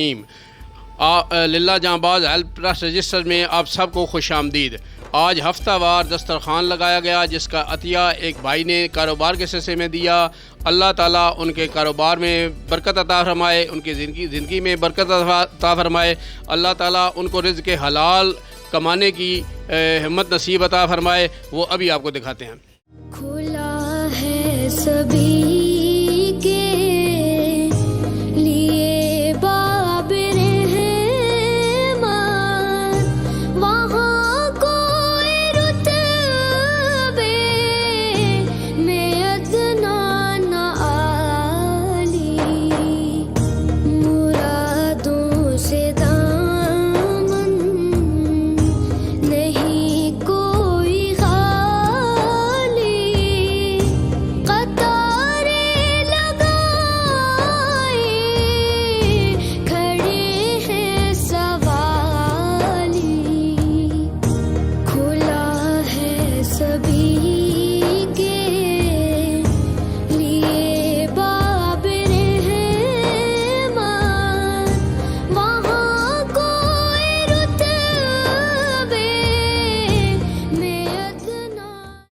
الرحیم۔ للہ جہاں باز ہیلپ ٹرسٹ رجسٹر میں آپ سب کو خوش آمدید۔ آج ہفتہ وار دسترخوان لگایا گیا جس کا عطیہ ایک بھائی نے کاروبار کے سلسلے میں دیا۔ اللہ تعالیٰ ان کے کاروبار میں برکت عطا فرمائے، ان کی زندگی میں برکت عطا فرمائے۔ اللہ تعالیٰ ان کو رزق حلال کمانے کی ہمت نصیب عطا فرمائے۔ وہ ابھی آپ کو دکھاتے ہیں۔ کھلا ہے سبھی